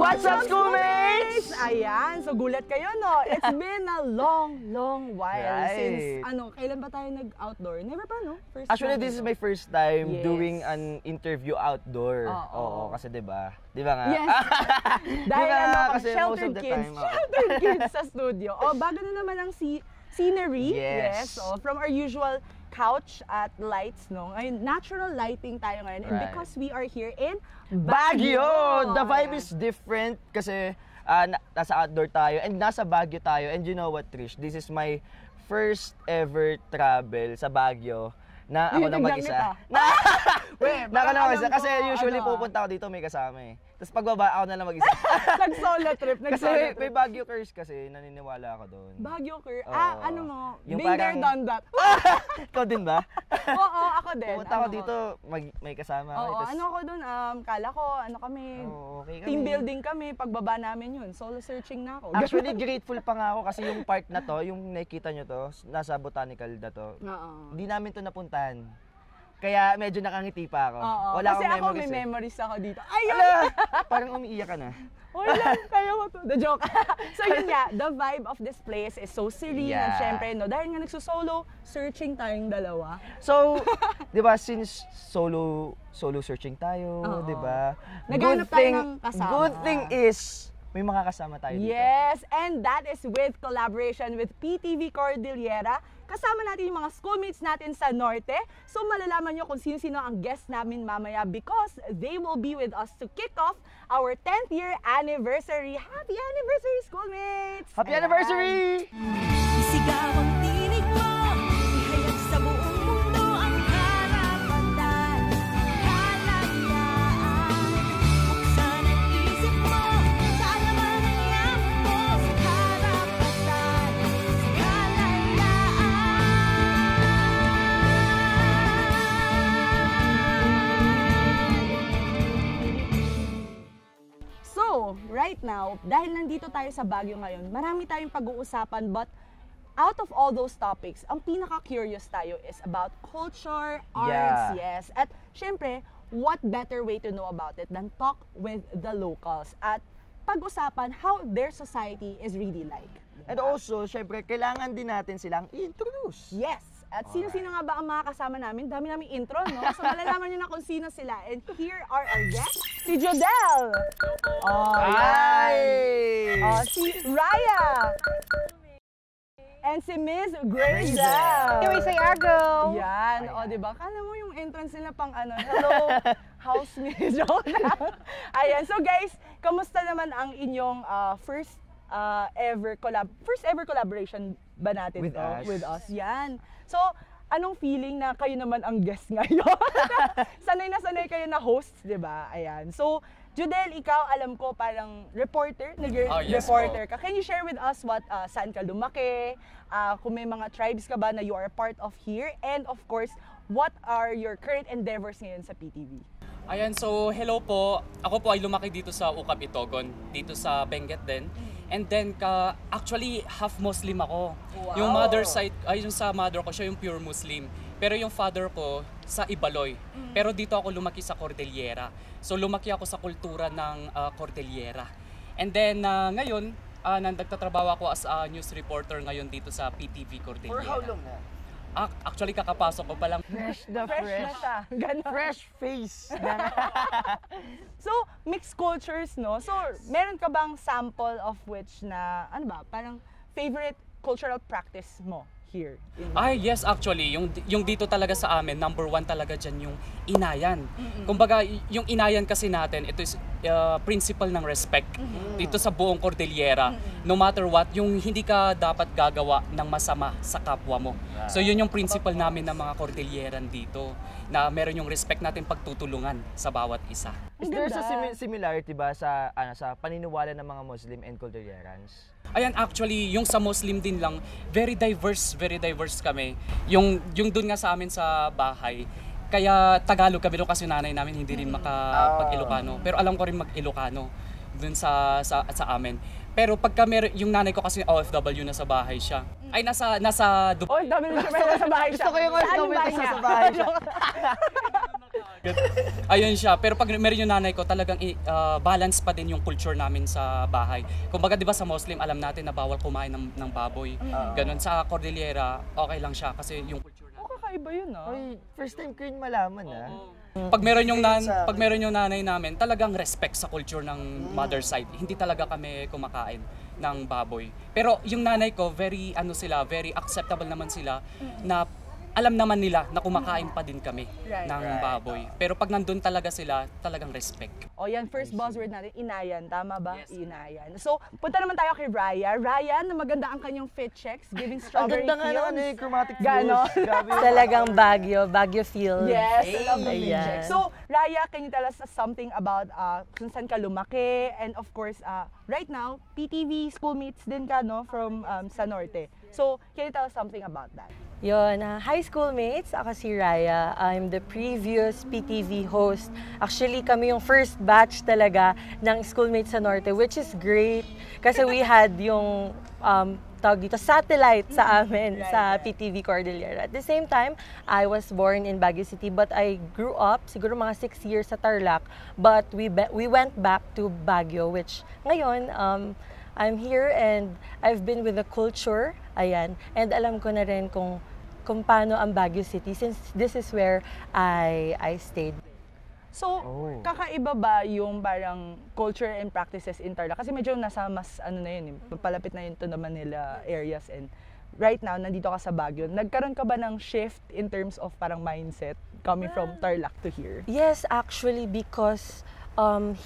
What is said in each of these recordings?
What's up, schoolmates? Ayan, so gulat kayo, no? It's been a long while Right. since, kailan ba tayo nag-outdoor? Never pa, no? Actually, this is my first time Yes. doing an interview outdoor. Oo, kasi diba nga? Yes. Dahil kasi most of the time, sheltered kids sa studio. Bago na naman ang scenery. Yes. From our usual couch at lights, no? Ngayon, natural lighting tayo ngayon. And Right. because we are here in Baguio! The vibe Ayan. is different kasi nasa outdoor tayo and nasa Baguio tayo. And you know what, Trish? This is my first ever travel sa Baguio na ako na mag-isa. Ako na mag-isa kasi usually pupunta ako dito may kasama eh. Tapos pagbaba ako na lang mag-isa. Nag-solo trip. Kasi may Baguio curse kasi naniniwala ako doon. Baguio curse? Oo. Yung been there, done that. Ikaw din ba? Oo, ako din. Pumunta ako dito, may kasama ako. Oo, ako doon, kala ko, kami, okay kami. team building kami, pagbaba namin yun, solo searching na ako. Actually, grateful pa nga ako kasi yung part na to, yung nakikita nyo to, nasa botanical na to, hindi namin to napuntahan. Kaya medyo nakangiti pa ako. Wala kasi akong ako memories may memories ako dito. Ala, parang umiiyak ka na. Wala, kaya ko to. The joke. So yun nga, the vibe of this place is so serene. Yeah. And syempre, no, dahil nga nagsusolo, searching tayong dalawa. So, di ba, since solo searching tayo, di ba? Naghanap tayo ng kasama. Good thing is, may makakasama tayo dito. Yes, and that is with collaboration with PTV Cordillera. Kasama natin yung mga schoolmates natin sa Norte. So malalaman nyo kung sino-sino ang guest namin mamaya because they will be with us to kick off our 10th year anniversary. Happy anniversary, schoolmates! Happy anniversary! Isigaw ang tinig mo, ihayag sa buong mundo ang karapatan, kalayaan. Buksan ang isip mo, kaalaman ang yaman mo sa karapatan, sa kalayaan. So, right now, dahil nandito tayo sa Baguio ngayon, marami tayong pag-uusapan but out of all those topics, ang pinaka-curious tayo is about culture, arts, yes. At syempre, what better way to know about it than talk with the locals at pag-usapan how their society is really like. And also, syempre, kailangan din natin silang i-introduce. Yes! At sino-sino nga ba ang mga kasama namin? Dami naming intro, no? So malalaman nyo na kung sino sila. And here are our guests. Si Jodel! Hi! Si Raya! And si Miss Grazel! Anyway, say Argo! Yan, diba? Kala mo yung entrance nila pang hello, housemate, joke lang. Ayan, so guys, kamusta naman ang inyong first ever collaboration ba natin With us? With us, yan. So, anong feeling na kayo naman ang guest ngayon? Sanay na sanay kayo na host, di ba? Ayan. So, Jodel, ikaw, alam ko, parang reporter, reporter ka. Can you share with us saan ka lumaki? Kung may mga tribes ka ba na you are a part of here? And of course, what are your current endeavors ngayon sa PTV? Ayan, so hello po. Ako po ay lumaki dito sa Ukap Itogon, dito sa Benguet din. And then, actually, half Muslim ako. Wow. Yung mother side, yung sa mother ko, siya yung pure Muslim. Pero yung father ko, sa Ibaloy. Pero dito ako lumaki sa Cordillera. So lumaki ako sa kultura ng Cordillera. And then, ngayon, nagtatrabaho ako as a news reporter ngayon dito sa PTV Cordillera. For how long na? Actually, kakapasok ko pa lang. Fresh na Ganun. Fresh face. So, mixed cultures, no? So, meron ka bang sample of which na, parang favorite cultural practice mo here? Yes, actually, yung dito talaga sa amin, number one talaga dyan yung inayan. Kumbaga, yung inayan kasi natin, ito is principle ng respect. Dito sa buong Cordillera, no matter what, yung hindi ka dapat gagawa ng masama sa kapwa mo. So yun yung principle namin ng mga Cordilleran dito, na meron yung respect natin pagtutulungan sa bawat isa. Is there a similarity ba sa paniniwala ng mga Muslim and Cordillerans? Ayan, actually, yung sa Muslim din lang, very diverse kami. Yung dun nga sa amin sa bahay, kaya Tagalog kami doon kasi nanay namin hindi rin makapag-Ilocano. Pero alam ko rin mag-Ilocano dun sa amin. Pero pagka yung nanay ko kasi OFW na sa bahay siya. Ay, nasa OFW siya, nasa bahay siya. Gusto ko yung OFW sa bahay siya. Ayun siya. Pero pag meron yung nanay ko, talagang balance pa din yung culture namin sa bahay. Kumbaga, di ba sa Muslim, alam natin na bawal kumain ng baboy. Ganon. Sa Cordillera, okay lang siya kasi yung culture namin. Kakaiba yun Oy, first time ko yun malaman Pag meron yung nanay namin, talagang respect sa culture ng mother side. Hindi talaga kami kumakain ng baboy. Pero yung nanay ko, very acceptable naman sila na alam naman nila na kumakain pa din kami ng baboy. Pero pag nandun talaga sila, talagang respect. O yan, first buzzword natin, inayan. Tama ba? Yes. Inayan. So, punta naman tayo kay Raya. Raya, na maganda ang kanyang fit checks, giving strawberry Ang ganda fields. nga chromatic Gano? blues. Grabe. Talagang Baguio Field. Yes, I love the fit Ayan. check. So, Raya, can you tell us something about kung saan ka lumaki? And of course, right now, PTV schoolmates din ka, no? From sa Norte. So, can you tell us something about that? Yun, high school mates, ako si Raya. I'm the previous PTV host. Actually, kami yung first batch talaga ng schoolmates sa Norte, which is great. Kasi we had yung tawag dito, satellite sa amin sa PTV Cordillera. At the same time, I was born in Baguio City, but I grew up, siguro mga 6 years sa Tarlac. But we went back to Baguio, which ngayon, I'm here and I've been with the culture, ayan. And alam ko na rin kung paano ang Baguio City since this is where I stayed. So, kakaiba ba yung parang culture and practices in Tarlac? Kasi medyo nasa mas na yun, palapit na yun to the Manila areas, and right now, nandito ka sa Baguio. Nagkaroon ka ba ng shift in terms of parang mindset coming from Tarlac to here? Yes, actually, because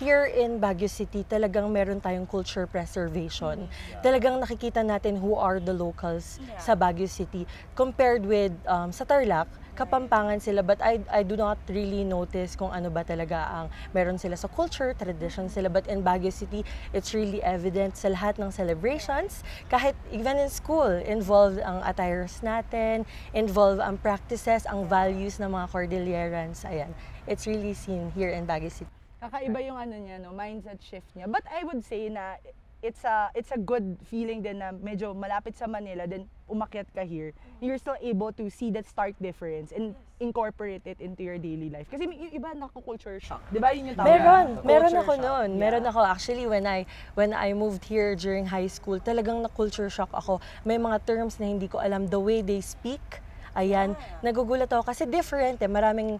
here in Baguio City, talagang meron tayong culture preservation. Talagang nakikita natin who are the locals sa Baguio City. Compared with sa Tarlac, Kapampangan sila, but I do not really notice kung ano ba talaga ang meron sila sa culture, tradition sila. But in Baguio City, it's really evident sa lahat ng celebrations. Kahit even in school, involved ang attires natin, involved ang practices, ang values ng mga Cordillerans. Ayan, it's really seen here in Baguio City. Kakaiba yung niya, no, mindset shift niya. But I would say na it's a good feeling din na medyo malapit sa Manila, then umakyat ka here. You're still able to see that stark difference and incorporate it into your daily life. Kasi yung iba culture shock. Di ba yun yung tawag? Meron ako noon. Meron ako actually when I moved here during high school, talagang na-culture shock ako. May mga terms na hindi ko alam, the way they speak. Ayan, nagugulat ako kasi different maraming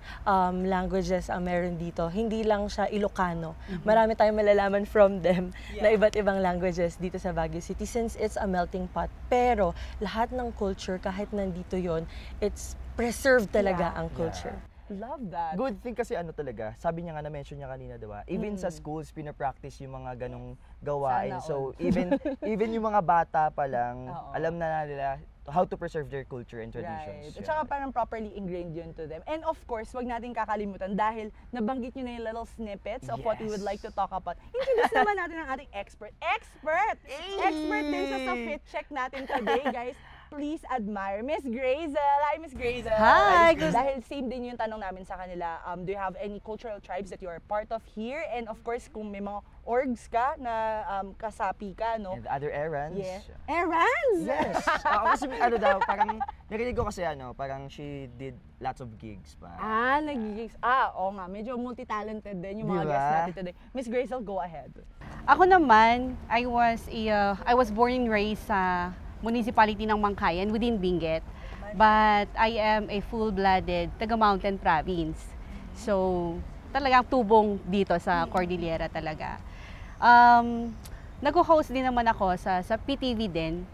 languages ang meron dito. Hindi lang siya Ilocano. Marami tayong malalaman from them na iba't ibang languages dito sa Baguio City since it's a melting pot. Pero lahat ng culture, kahit nandito yon, it's preserved talaga ang culture. Love that. Good thing kasi talaga, sabi niya nga, na-mention niya kanina, diba? Even sa schools, pinapractice yung mga ganong gawain. So, even yung mga bata pa lang, alam na nila how to preserve their culture and traditions. Right. At saka parang properly ingrained yun to them. And of course, wag natin kakalimutan dahil nabanggit nyo na yung little snippets of what we would like to talk about. Introduce naman natin ang ating expert. Expert din sa fit check natin today, guys. Please admire Miss Grazel. Hi, Miss Grazel. Hi. Dahil same din yung tanong namin sa kanila, do you have any cultural tribes that you are part of here? And of course, kung may mga orgs ka na kasapi ka, no? And other errands. Yeah. Errands? Yes. Kasi daw, parang narinig ko kasi parang she did lots of gigs pa. Nag-gigs. Oo nga, medyo multi-talented din yung mga Diba? guests natin today. Miss Grazel, go ahead. Ako naman, I was born and raised sa municipality ng Mangkayan within Benguet. But I am a full-blooded taga-Mountain Province. So, talagang tubong dito sa Cordillera talaga. Nag-host din naman ako sa PTV din.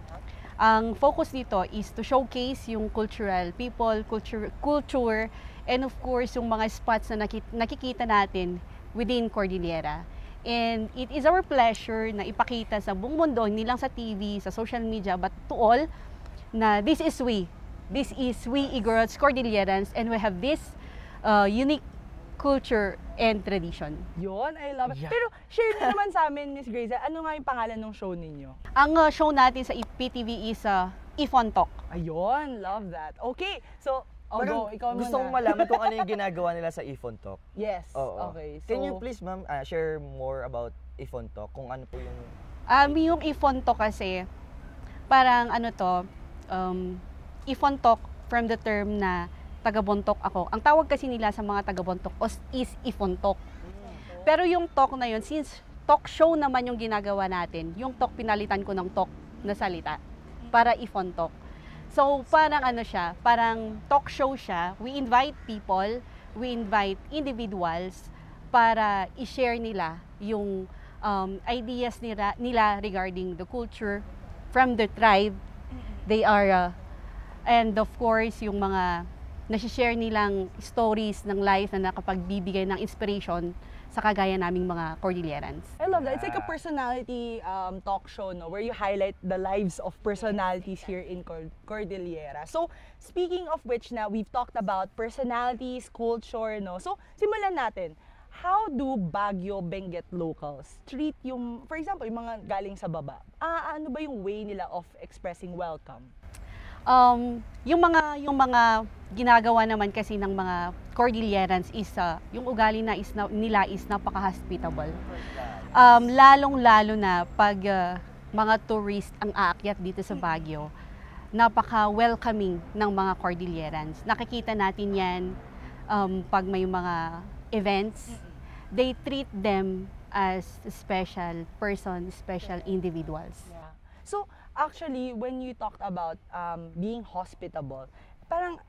Ang focus dito is to showcase yung cultural people, culture, and of course, yung mga spots na nakikita natin within Cordillera. And it is our pleasure na ipakita sa buong mundo, hindi lang sa TV, sa social media, but to all, na this is we Igorots Cordillerans, and we have this unique culture and tradition. Yun, I love it. Pero share nyo naman sa amin, Miss Grazel, ano nga yung pangalan ng show ninyo? Ang show natin sa PTV is Ifon Talk. Ayun, love that. Okay, so, ikaw gusto kong malaman kung ano yung ginagawa nila sa Ifon Talk. Yes, Oo. okay. So, Can you please, ma'am, share more about Ifon Talk? Kung ano po yung... Yung Ifon Talk kasi, parang Ifon Talk from the term na taga-Bontoc ako. Ang tawag kasi nila sa mga taga-Bontoc is Ifontok. Pero yung talk na yun, since talk show naman yung ginagawa natin, yung talk pinalitan ko ng talk na salita para Ifontok. So parang ano siya, parang talk show siya. We invite people, we invite individuals para i-share nila yung ideas nila regarding the culture from the tribe. They are, and of course, yung mga nasi-share nilang stories ng life na nakapagbibigay ng inspiration sa kagaya naming mga Cordillerans. I love that. It's like a personality talk show, no, where you highlight the lives of personalities here in Cordillera. So, speaking of which na, we've talked about personalities, culture, no. So, simulan natin. How do Baguio Benguet locals treat yung, for example, yung mga galing sa baba? Ano ba yung way nila of expressing welcome? Yung mga ginagawa naman kasi ng mga Cordillerans is yung ugali nila is napaka-hospitable. Lalong-lalo na pag mga tourist ang aakyat dito sa Baguio, napaka-welcoming ng mga Cordillerans. Nakikita natin 'yan pag may mga events. They treat them as special person, special individuals. Yeah. So, actually, when you talked about being hospitable, parang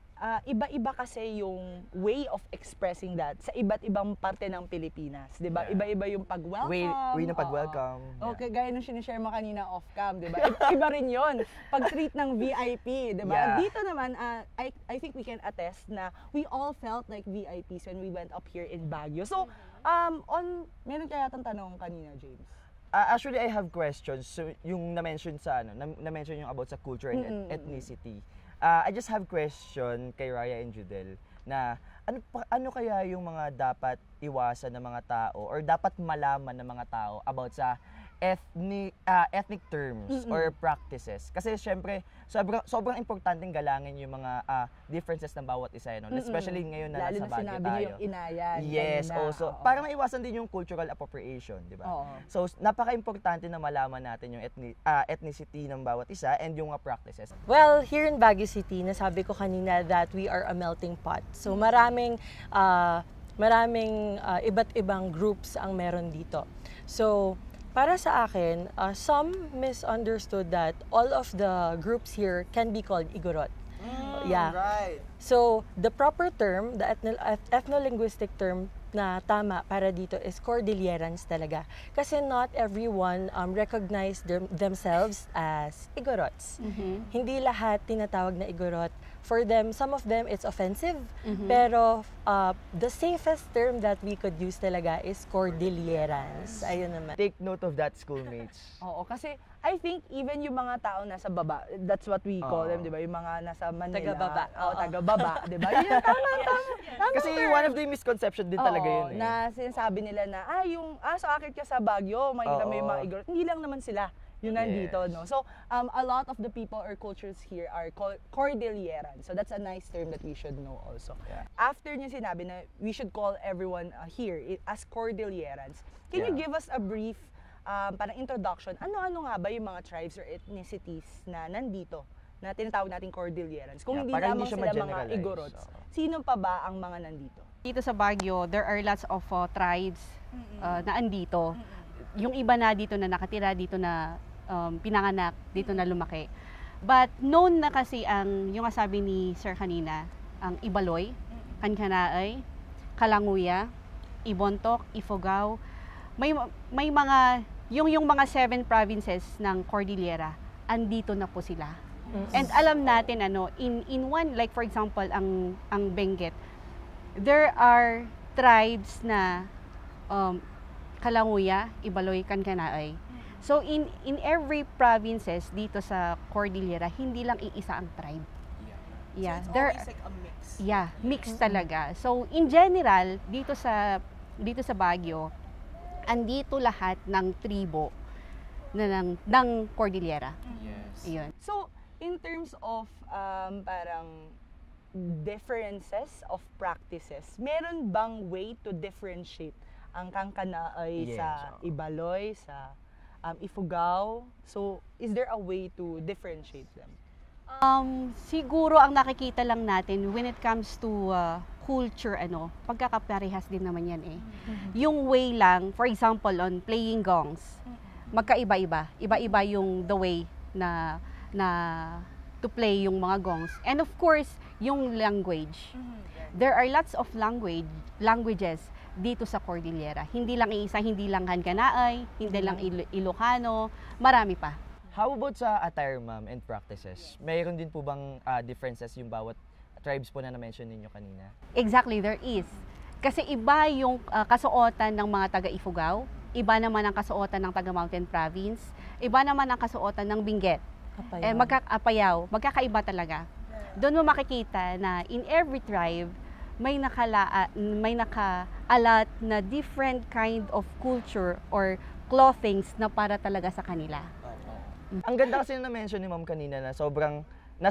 iba-iba kasi yung way of expressing that sa iba't ibang parte ng Pilipinas, 'di ba? Yeah. Iba-iba yung pag-welcome. Way ng Oo. pag-welcome. Okay, gaya nung sinishare mo kanina off-cam, 'di ba? Iba rin 'yon. Pag-treat ng VIP, 'di ba? Yeah. Dito naman I think we can attest na we all felt like VIPs when we went up here in Baguio. So, meron kaya tang tanong kanina, James? Actually, I have questions. So, yung na-mention na-mention yung about sa culture and ethnicity. I just have question kay Raya and Judel na ano kaya yung mga dapat iwasan ng mga tao or dapat malaman ng mga tao about sa ethnic terms or practices. Kasi syempre, sobrang importanteng galangin yung mga differences ng bawat isa. No? Especially ngayon na Lalo nasa na Baguio sinabi tayo. niyo yung inayan. Yes, kanina. also. Oo. Para maiwasan din yung cultural appropriation, di ba? Oo. So, napaka-importante na malaman natin yung ethnicity ng bawat isa and yung practices. Well, here in Baguio City, nasabi ko kanina that we are a melting pot. So maraming iba't ibang groups ang meron dito. So, para sa akin, some misunderstood that all of the groups here can be called Igorot. Yeah. Right. So, the proper term, the ethno-linguistic term na tama para dito is Cordillerans talaga. Kasi not everyone recognize themselves as Igorots. Hindi lahat tinatawag na Igorot. For them, some of them, it's offensive. Pero the safest term that we could use talaga is Cordillerans. Ayun naman. Take note of that, schoolmates. Oo, kasi I think even yung mga tao nasa baba, that's what we call them, di ba? Yung mga nasa Manila. Taga-baba. Oo, taga-baba, di ba? Yun, tama. Kasi one of the misconception din talaga Oo, yun eh. na sinasabi nila na, so akit ka sa Baguio, makikita mo yung mga Igorot. Hindi lang naman sila yung nandito, Yes. no? So, a lot of the people or cultures here are Cordillerans. So, that's a nice term that we should know also. Yeah. After niya sinabi na we should call everyone here as Cordillerans, can you Yeah. give us a brief parang introduction? Ano-ano nga ba yung mga tribes or ethnicities na nandito na tinatawag nating Cordillerans? Kung Yeah, hindi para lamang hindi siya sila mga ma-generalize. Igorots, Oo. sino pa ba ang mga nandito? Dito sa Baguio, there are lots of tribes na andito. Yung iba na dito na nakatira, dito na pinanganak, dito na lumaki. But known na kasi yung sabi ni Sir kanina, ang Ibaloy, Kankanaay, Kalanguya, Ibontok, Ifugao. May mga yung mga 7 provinces ng Cordillera, andito na po sila. And alam natin in one, like for example ang Benguet, there are tribes na Kalanguya, Ibaloy, Kankanaay. So in every provinces dito sa Cordillera, hindi lang iisa ang tribe. Yeah, there like a mix. yeah, mix talaga. So in general dito sa Baguio, andito lahat ng tribo ng Cordillera. Yes. Iyon. So, in terms of parang differences of practices, meron bang way to differentiate ang Kankanaay Yes, sa oo. Ibaloy, sa Ifugao? So, is there a way to differentiate them? Siguro ang nakikita lang natin when it comes to culture, pagkakaparehas din naman yan eh. Yung way lang, for example, on playing gongs, magkaiba-iba. Iba-iba yung the way na to play yung mga gongs. And of course, yung language. There are lots of languages dito sa Cordillera. Hindi lang iisa, hindi lang Hankanaay, hindi lang Ilocano, marami pa. How about sa attire, ma'am, and practices? Mayroon din po bang differences yung bawat tribes po na na-mention ninyo kanina? Exactly, there is. Kasi iba yung kasuotan ng mga taga-Ifugao, iba naman ang kasuotan ng taga-Mountain Province, iba naman ang kasuotan ng Benguet. Apayaw, magkakaiba talaga. Doon mo makikita na in every tribe, may nakaalat na different kind of culture or clothings na para talaga sa kanila. Ang ganda kasi na-mention ni ma'am kanina na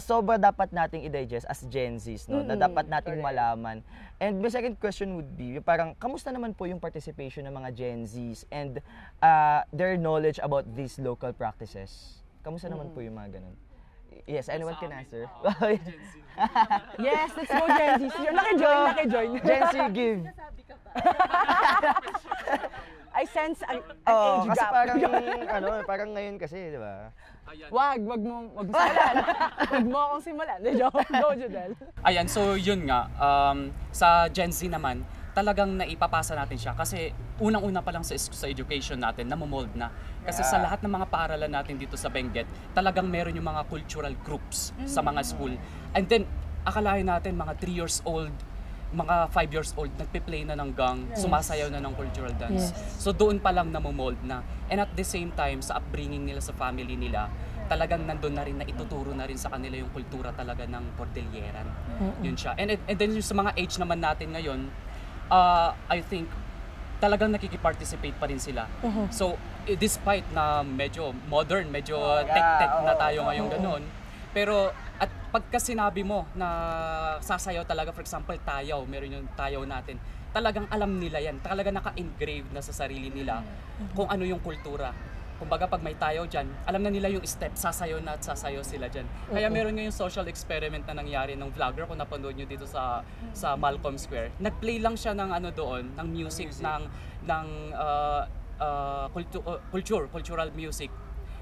sobra dapat nating i-digest as Gen Zs, no? Na dapat nating malaman. And my second question would be, parang, kamusta naman po yung participation ng mga Gen Zs and their knowledge about these local practices? Kamusta naman po yung mga ganun? Yes, anyone can answer. Yes, let's go, Gen Z. Naki-join. Gen Z, give. I sense an Oh, age kasi gap. parang ngayon kasi, di ba? Wag mo simulan. Wag mo akong simulan. Go, Judel. Ayan, so yun nga, sa Gen Z naman, talagang naipapasa natin siya kasi unang-una pa lang sa education natin, namomold na. Kasi sa lahat ng mga paaralan natin dito sa Benguet, talagang meron yung mga cultural groups sa mga school. And then, akalain natin mga 3 years old, mga 5 years old, nagpe-play na ng gang, sumasayaw na ng cultural dance. So doon pa lang namomold na. And at the same time, sa upbringing nila sa family nila, talagang nandun na rin na ituturo na rin sa kanila yung kultura talaga ng Cordilleran. Yun siya. And then yung sa mga age naman natin ngayon, I think talagang nakikiparticipate pa rin sila. So despite na medyo modern, medyo tech na tayo ngayon ganun, pero at pagka sinabi mo na sasayaw talaga, for example, tayaw, meron yung tayaw natin, talagang alam nila yan, talagang naka-engrave na sa sarili nila kung ano yung kultura. Kumbaga pag may tayaw dyan, alam na nila yung step, sasayaw na at sasayaw sila dyan. Kaya meron nga yung social experiment na nangyari ng vlogger, kung napanood nyo dito sa Malcolm Square. Nag-play lang siya ng doon, ng music, ng cultural music.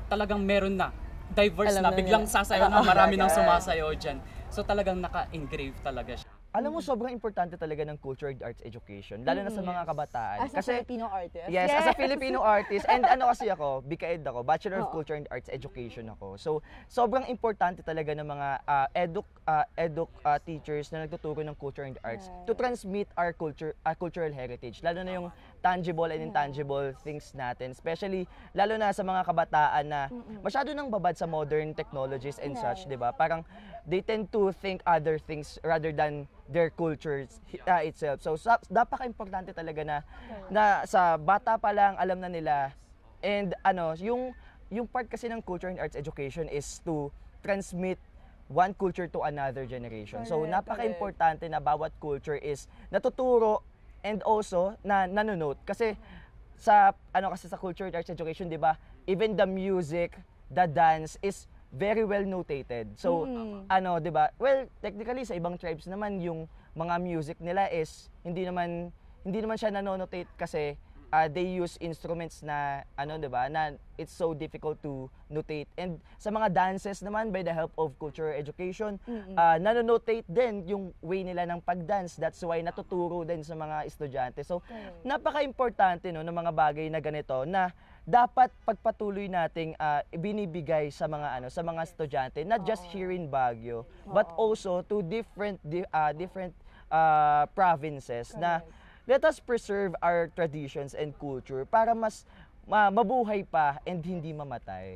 Talagang meron na. Diverse na, biglang sasayaw na, marami nang sumasayaw dyan. So talagang naka-engrave talaga siya. Alam mo, sobrang importante talaga ng culture and arts education, lalo na sa mga kabataan. As a Filipino artist. Yes, as a Filipino artist. And kasi ako, BCAED ako, Bachelor of Culture and Arts Education ako. So, sobrang importante talaga ng mga eduk teachers na nagtuturo ng culture and arts to transmit our cultural heritage, lalo na yung tangible and intangible things natin, especially lalo na sa mga kabataan na masyado nang babad sa modern technologies and such, 'di ba? Parang they tend to think other things rather than their cultures itself. So napaka-importante talaga na sa bata pa lang alam na nila. And yung part kasi ng culture and arts education is to transmit one culture to another generation. So napaka-importante na bawat culture is natuturo and also nanonote kasi sa culture and arts education, 'di ba? Even the music, the dance is very well notated. So 'di ba? Well, technically sa ibang tribes naman yung mga music nila is hindi naman siya nanonotate kasi they use instruments na 'di ba? Na it's so difficult to notate. And sa mga dances naman, by the help of culture education, nanonotate din yung way nila ng pagdance. That's why natuturo din sa mga estudyante. So napaka-importante ng mga bagay na ganito na dapat pagpatuloy nating binibigay sa mga estudyante, not just here in Baguio, but also to different provinces na let us preserve our traditions and culture para mas mabuhay pa and hindi mamatay.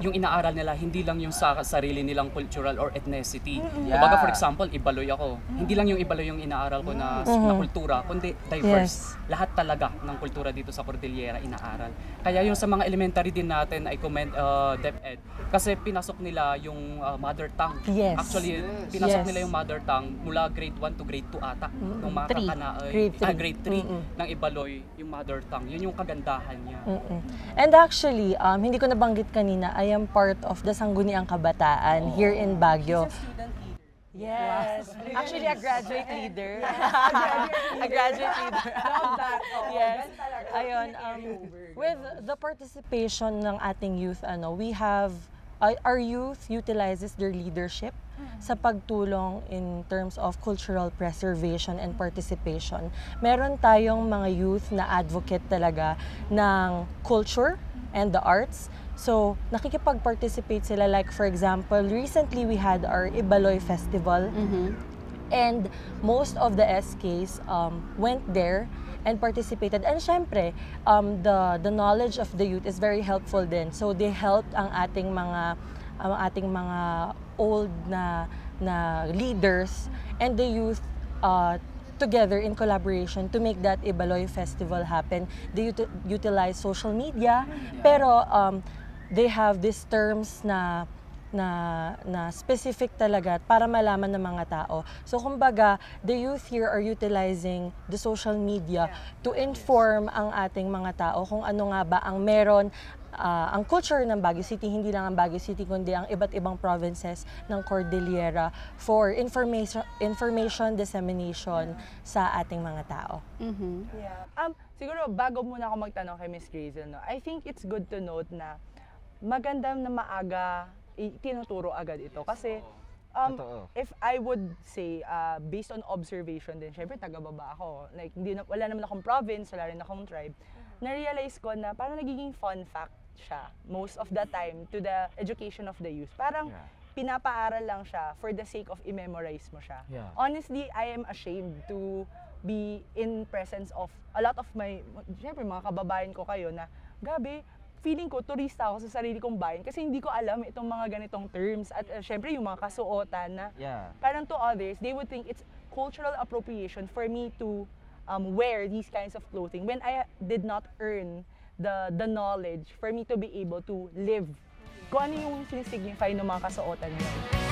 Yung inaaral nila, hindi lang yung sa sarili nilang cultural or ethnicity. Kumbaga, for example, Ibaloy ako. Hindi lang yung Ibaloy yung inaaral ko na kultura, kundi diverse. Lahat talaga ng kultura dito sa Cordillera inaaral. Kaya yung sa mga elementary din natin, I commend DepEd. Kasi pinasok nila yung mother tongue. Actually, pinasok nila yung mother tongue mula grade 1 to grade 2 ata. Nung mga grade 3 ng Ibaloy, yung mother tongue. Yun yung kagandahan niya. And actually, hindi ko nabanggit kanina, I am part of the Sangguniang Kabataan here in Baguio. Yes. Actually, a graduate leader. A graduate leader. Love that. Yes. Ayun, with the participation ng ating youth, we have, our youth utilizes their leadership sa pagtulong in terms of cultural preservation and participation. Meron tayong mga youth na advocate talaga ng culture and the arts. So, nakikipag-participate sila. Like, for example, recently we had our Ibaloy Festival. And most of the SKs went there and participated. And syempre, the knowledge of the youth is very helpful din. So, they helped ang ating mga old na leaders and the youth together in collaboration to make that Ibaloy Festival happen. They utilize social media, pero they have these terms na specific talaga para malaman ng mga tao. So kumbaga, the youth here are utilizing the social media to inform ang ating mga tao kung ano nga ba ang meron, ang culture ng Baguio City, hindi lang ang Baguio City, kundi ang iba't ibang provinces ng Cordillera for information dissemination sa ating mga tao. Yeah. Siguro, bago muna ako magtanong kay Miss Grazel, no, I think it's good to note na maganda na maaga tinuturo agad ito. Kasi, if I would say, based on observation din, syempre taga-baba ako. Like, wala naman akong province, wala rin akong tribe. Na-realize ko na parang nagiging fun fact siya most of the time to the education of the youth. Parang pinapaaral lang siya for the sake of i-memorize mo siya. Honestly, I am ashamed to be in presence of a lot of my, syempre mga kababayan ko kayo na, gabi, feeling ko turista ako sa sarili kong bayan kasi hindi ko alam itong mga ganitong terms at syempre yung mga kasuotan na parang to others, they would think it's cultural appropriation for me to wear these kinds of clothing when I did not earn the knowledge for me to be able to live. Kung ano yung sinisignify ng mga kasuotan yun.